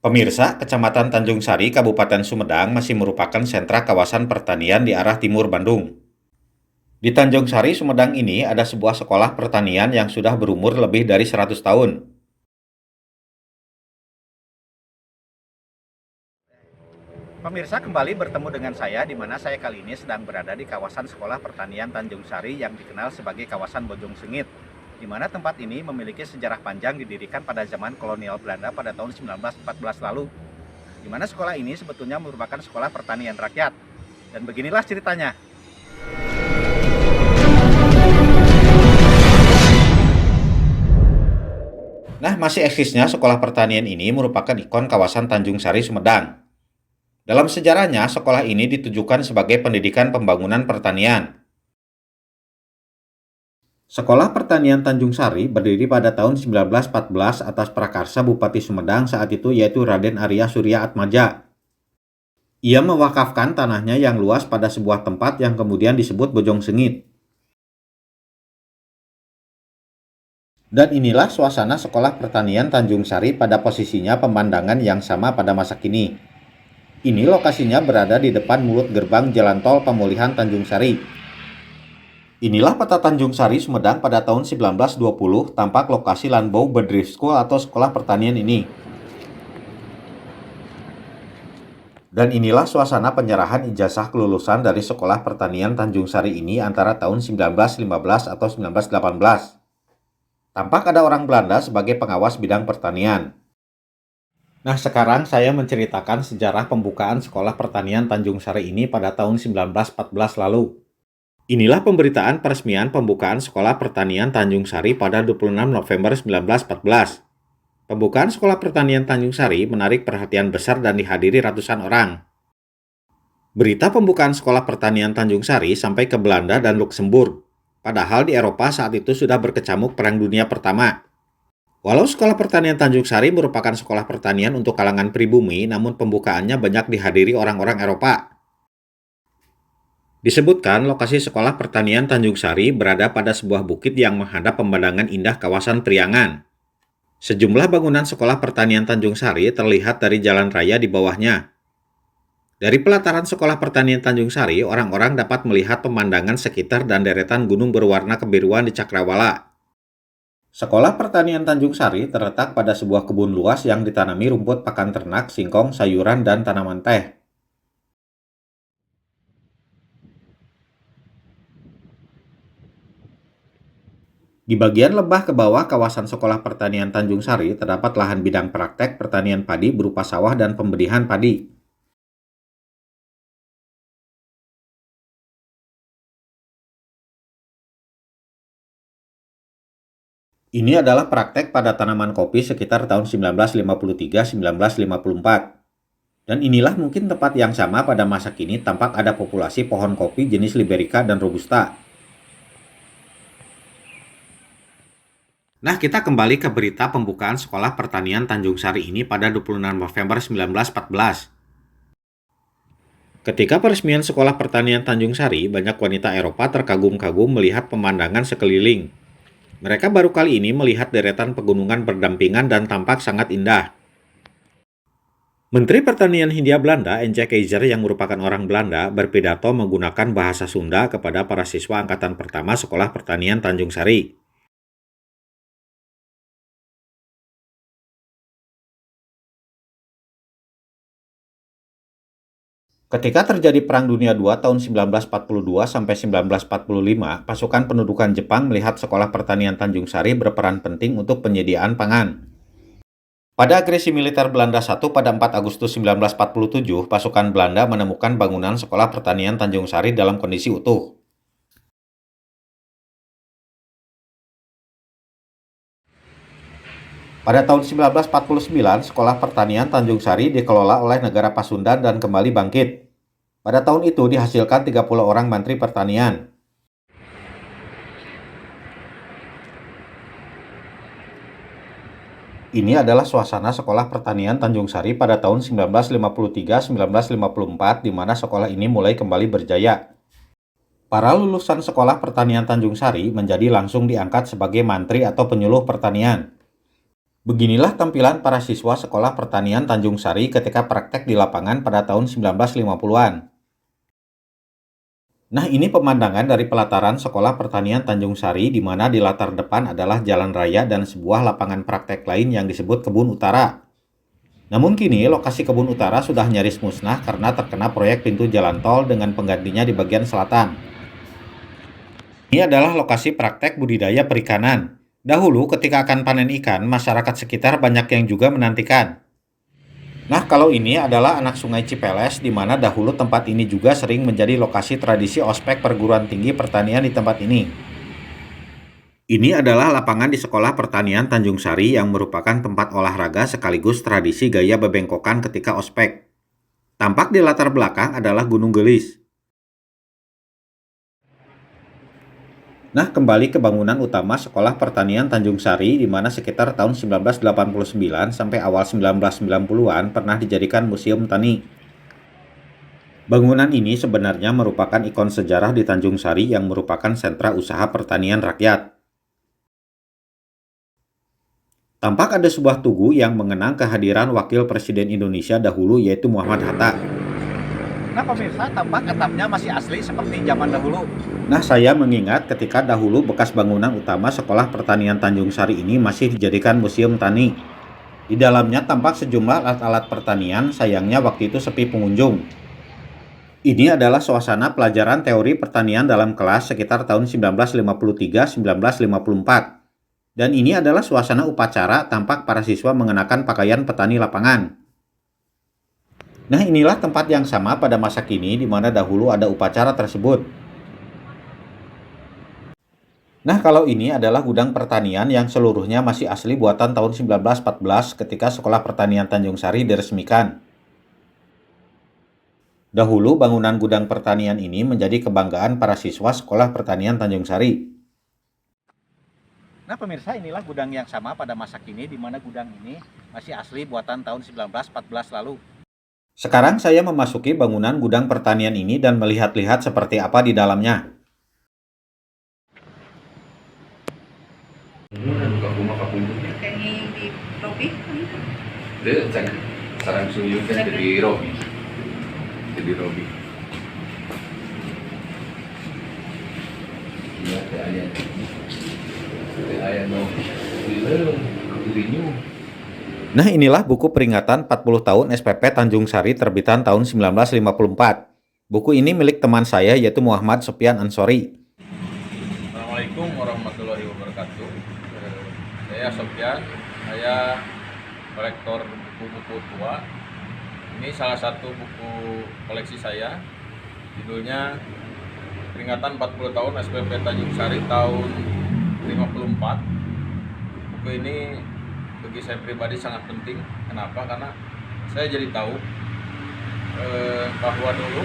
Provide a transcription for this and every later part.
Pemirsa, Kecamatan Tanjung Sari, Kabupaten Sumedang masih merupakan sentra kawasan pertanian di arah timur Bandung. Di Tanjung Sari, Sumedang ini ada sebuah sekolah pertanian yang sudah berumur lebih dari 100 tahun. Pemirsa, kembali bertemu dengan saya di mana saya kali ini sedang berada di kawasan Sekolah Pertanian Tanjung Sari yang dikenal sebagai kawasan Bojong Sengit, di mana tempat ini memiliki sejarah panjang didirikan pada zaman kolonial Belanda pada tahun 1914 lalu, di mana sekolah ini sebetulnya merupakan sekolah pertanian rakyat. Dan beginilah ceritanya. Nah, masih eksisnya sekolah pertanian ini merupakan ikon kawasan Tanjung Sari, Sumedang. Dalam sejarahnya, sekolah ini ditujukan sebagai pendidikan pembangunan pertanian. Sekolah Pertanian Tanjung Sari berdiri pada tahun 1914 atas prakarsa Bupati Sumedang saat itu yaitu Raden Arya Surya Atmaja. Ia mewakafkan tanahnya yang luas pada sebuah tempat yang kemudian disebut Bojong Sengit. Dan inilah suasana Sekolah Pertanian Tanjung Sari pada posisinya pemandangan yang sama pada masa kini. Ini lokasinya berada di depan mulut gerbang Jalan Tol Pemulihan Tanjung Sari. Inilah peta Tanjung Sari, Sumedang pada tahun 1920, tampak lokasi Lanbau Bedrift School atau sekolah pertanian ini. Dan inilah suasana penyerahan ijazah kelulusan dari Sekolah Pertanian Tanjung Sari ini antara tahun 1915 atau 1918. Tampak ada orang Belanda sebagai pengawas bidang pertanian. Nah, sekarang saya menceritakan sejarah pembukaan Sekolah Pertanian Tanjung Sari ini pada tahun 1914 lalu. Inilah pemberitaan peresmian pembukaan Sekolah Pertanian Tanjung Sari pada 26 November 1914. Pembukaan Sekolah Pertanian Tanjung Sari menarik perhatian besar dan dihadiri ratusan orang. Berita pembukaan Sekolah Pertanian Tanjung Sari sampai ke Belanda dan Luksemburg. Padahal di Eropa saat itu sudah berkecamuk Perang Dunia Pertama. Walau Sekolah Pertanian Tanjung Sari merupakan sekolah pertanian untuk kalangan pribumi, namun pembukaannya banyak dihadiri orang-orang Eropa. Disebutkan lokasi Sekolah Pertanian Tanjung Sari berada pada sebuah bukit yang menghadap pemandangan indah kawasan Priangan. Sejumlah bangunan Sekolah Pertanian Tanjung Sari terlihat dari jalan raya di bawahnya. Dari pelataran Sekolah Pertanian Tanjung Sari, orang-orang dapat melihat pemandangan sekitar dan deretan gunung berwarna kebiruan di Cakrawala. Sekolah Pertanian Tanjung Sari terletak pada sebuah kebun luas yang ditanami rumput pakan ternak, singkong, sayuran, dan tanaman teh. Di bagian lembah ke bawah kawasan Sekolah Pertanian Tanjung Sari terdapat lahan bidang praktek pertanian padi berupa sawah dan pembedihan padi. Ini adalah praktek pada tanaman kopi sekitar tahun 1953-1954. Dan inilah mungkin tempat yang sama pada masa kini tampak ada populasi pohon kopi jenis Liberica dan Robusta. Nah, kita kembali ke berita pembukaan Sekolah Pertanian Tanjung Sari ini pada 26 November 1914. Ketika peresmian Sekolah Pertanian Tanjung Sari, banyak wanita Eropa terkagum-kagum melihat pemandangan sekeliling. Mereka baru kali ini melihat deretan pegunungan berdampingan dan tampak sangat indah. Menteri Pertanian Hindia Belanda, N.J. Keizer yang merupakan orang Belanda, berpidato menggunakan bahasa Sunda kepada para siswa angkatan pertama Sekolah Pertanian Tanjung Sari. Ketika terjadi Perang Dunia II tahun 1942 sampai 1945, pasukan pendudukan Jepang melihat Sekolah Pertanian Tanjung Sari berperan penting untuk penyediaan pangan. Pada agresi militer Belanda I pada 4 Agustus 1947, pasukan Belanda menemukan bangunan Sekolah Pertanian Tanjung Sari dalam kondisi utuh. Pada tahun 1949, Sekolah Pertanian Tanjung Sari dikelola oleh negara Pasundan dan kembali bangkit. Pada tahun itu dihasilkan 30 orang mantri pertanian. Ini adalah suasana Sekolah Pertanian Tanjung Sari pada tahun 1953-1954 di mana sekolah ini mulai kembali berjaya. Para lulusan Sekolah Pertanian Tanjung Sari menjadi langsung diangkat sebagai mantri atau penyuluh pertanian. Beginilah tampilan para siswa Sekolah Pertanian Tanjung Sari ketika praktek di lapangan pada tahun 1950-an. Nah, ini pemandangan dari pelataran Sekolah Pertanian Tanjung Sari di mana di latar depan adalah jalan raya dan sebuah lapangan praktek lain yang disebut Kebun Utara. Namun kini lokasi Kebun Utara sudah nyaris musnah karena terkena proyek pintu jalan tol dengan penggantinya di bagian selatan. Ini adalah lokasi praktek budidaya perikanan. Dahulu ketika akan panen ikan, masyarakat sekitar banyak yang juga menantikan. Nah, kalau ini adalah anak Sungai Cipeles, di mana dahulu tempat ini juga sering menjadi lokasi tradisi ospek perguruan tinggi pertanian di tempat ini. Ini adalah lapangan di Sekolah Pertanian Tanjung Sari yang merupakan tempat olahraga sekaligus tradisi gaya bebengkokan ketika ospek. Tampak di latar belakang adalah Gunung Gelis. Nah, kembali ke bangunan utama Sekolah Pertanian Tanjung Sari, di mana sekitar tahun 1989 sampai awal 1990-an pernah dijadikan museum tani. Bangunan ini sebenarnya merupakan ikon sejarah di Tanjung Sari yang merupakan sentra usaha pertanian rakyat. Tampak ada sebuah tugu yang mengenang kehadiran Wakil Presiden Indonesia dahulu yaitu Muhammad Hatta. Nah pemirsa, tampak atapnya masih asli seperti zaman dahulu. Nah, saya mengingat ketika dahulu bekas bangunan utama Sekolah Pertanian Tanjung Sari ini masih dijadikan museum tani. Di dalamnya tampak sejumlah alat-alat pertanian, sayangnya waktu itu sepi pengunjung. Ini adalah suasana pelajaran teori pertanian dalam kelas sekitar tahun 1953-1954. Dan ini adalah suasana upacara, tampak para siswa mengenakan pakaian petani lapangan. Nah, inilah tempat yang sama pada masa kini di mana dahulu ada upacara tersebut. Nah, kalau ini adalah gudang pertanian yang seluruhnya masih asli buatan tahun 1914 ketika Sekolah Pertanian Tanjung Sari diresmikan. Dahulu bangunan gudang pertanian ini menjadi kebanggaan para siswa Sekolah Pertanian Tanjung Sari. Nah pemirsa, inilah gudang yang sama pada masa kini di mana gudang ini masih asli buatan tahun 1914 lalu. Sekarang saya memasuki bangunan gudang pertanian ini dan melihat-lihat seperti apa di dalamnya. Kayaknya di Robi. Dia sarang suyun kan jadi Robi. Jadi Robi. Iya, teh ayah. Teh ayah no. Dilem, dirinya. Nah, inilah buku peringatan 40 tahun SPP Tanjung Sari terbitan tahun 1954. Buku ini milik teman saya yaitu Muhammad Sopyan Ansori. Assalamualaikum warahmatullahi wabarakatuh. Saya Sopyan, saya kolektor buku-buku tua. Ini salah satu buku koleksi saya. Judulnya Peringatan 40 tahun SPP Tanjung Sari tahun 54. Buku ini bagi saya pribadi sangat penting. Kenapa? Karena saya jadi tahu bahwa dulu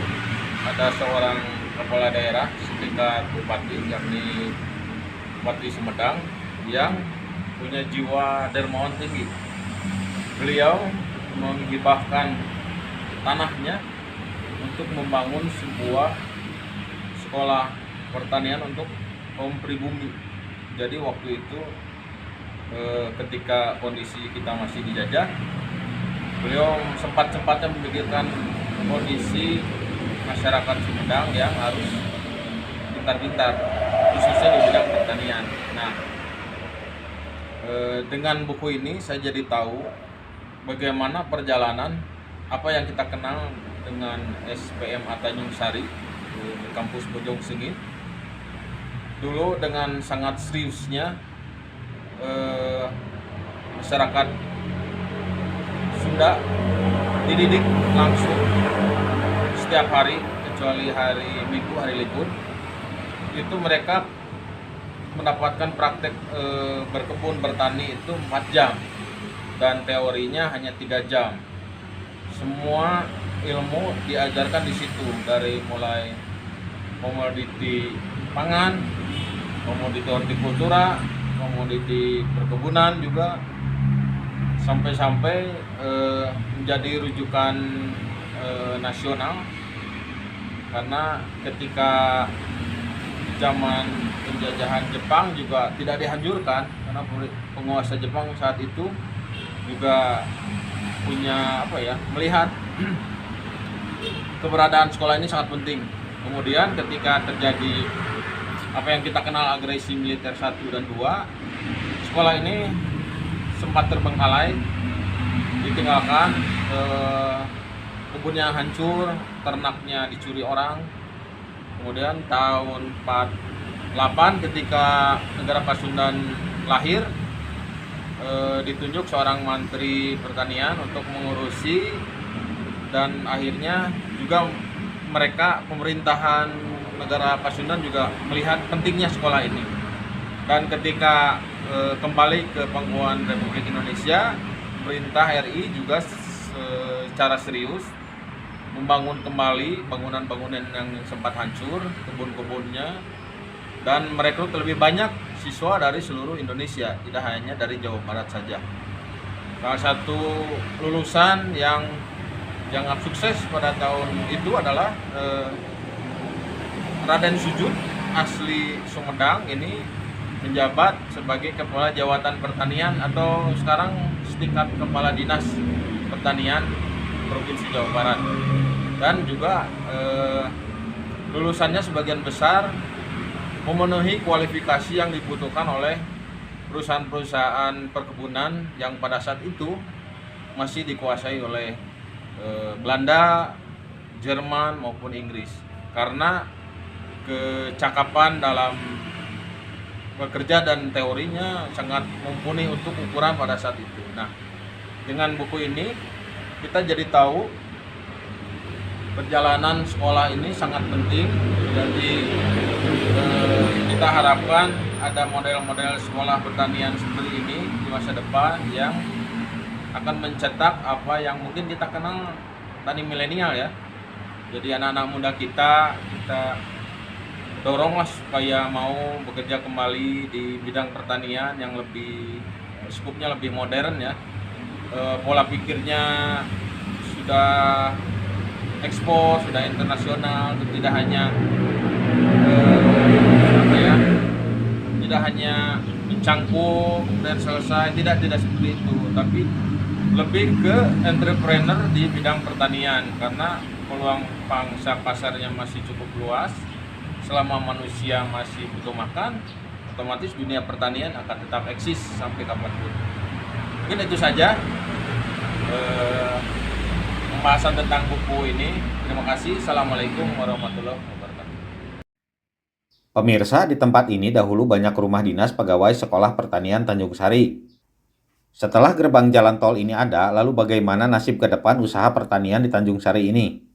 ada seorang kepala daerah setingkat bupati, yakni Bupati Sumedang, yang punya jiwa dermawan tinggi. Beliau menghibahkan tanahnya untuk membangun sebuah sekolah pertanian untuk kaum pribumi. Jadi waktu itu ketika kondisi kita masih dijajah, beliau sempat-sempatnya memikirkan kondisi masyarakat Sumedang yang harus pintar-pintar, khususnya di bidang pertanian. Nah, dengan buku ini saya jadi tahu bagaimana perjalanan apa yang kita kenal dengan SPM Tanjung Sari di kampus Bojong Sengit. Dulu dengan sangat seriusnya masyarakat Sunda dididik langsung setiap hari kecuali hari Minggu, hari libur. Itu mereka mendapatkan praktek berkebun bertani itu 4 jam dan teorinya hanya 3 jam. Semua ilmu diajarkan di situ, dari mulai komoditi pangan, komoditi hortikultura, komoditi perkebunan juga, sampai-sampai menjadi rujukan nasional. Karena ketika zaman penjajahan Jepang juga tidak dihancurkan, karena penguasa Jepang saat itu juga punya melihat keberadaan sekolah ini sangat penting. Kemudian ketika terjadi apa yang kita kenal agresi militer 1 dan 2, sekolah ini sempat terbengkalai, ditinggalkan, kebunnya hancur, ternaknya dicuri orang. Kemudian tahun 48 ketika negara Pasundan lahir, ditunjuk seorang menteri pertanian untuk mengurusi, dan akhirnya juga pemerintahan negara Pasundan juga melihat pentingnya sekolah ini. Dan ketika kembali ke pangkuan Republik Indonesia, pemerintah RI juga secara serius membangun kembali bangunan-bangunan yang sempat hancur, kebun-kebunnya, dan merekrut lebih banyak siswa dari seluruh Indonesia, tidak hanya dari Jawa Barat saja. Salah satu lulusan yang dianggap sukses pada tahun itu adalah Raden Sujud, asli Sumedang, ini menjabat sebagai Kepala Jawatan Pertanian atau sekarang setingkat Kepala Dinas Pertanian Provinsi Jawa Barat. Dan juga lulusannya sebagian besar memenuhi kualifikasi yang dibutuhkan oleh perusahaan-perusahaan perkebunan yang pada saat itu masih dikuasai oleh Belanda, Jerman maupun Inggris, karena kecakapan dalam bekerja dan teorinya sangat mumpuni untuk ukuran pada saat itu. Nah, dengan buku ini kita jadi tahu perjalanan sekolah ini sangat penting. Jadi kita harapkan ada model-model sekolah pertanian seperti ini di masa depan yang akan mencetak apa yang mungkin kita kenal tani milenial ya. Jadi anak-anak muda kita doronglah supaya mau bekerja kembali di bidang pertanian yang lebih skupnya lebih modern ya. Pola pikirnya sudah ekspor, sudah internasional, tidak hanya tidak hanya mencangkup dan selesai, tidak seperti itu, tapi lebih ke entrepreneur di bidang pertanian, karena peluang pangsa pasarnya masih cukup luas. Selama manusia masih butuh makan, otomatis dunia pertanian akan tetap eksis sampai kapanpun. Mungkin itu saja pembahasan tentang buku ini. Terima kasih. Assalamualaikum warahmatullahi wabarakatuh. Pemirsa, di tempat ini dahulu banyak rumah dinas pegawai Sekolah Pertanian Tanjung Sari. Setelah gerbang jalan tol ini ada, lalu bagaimana nasib ke depan usaha pertanian di Tanjung Sari ini?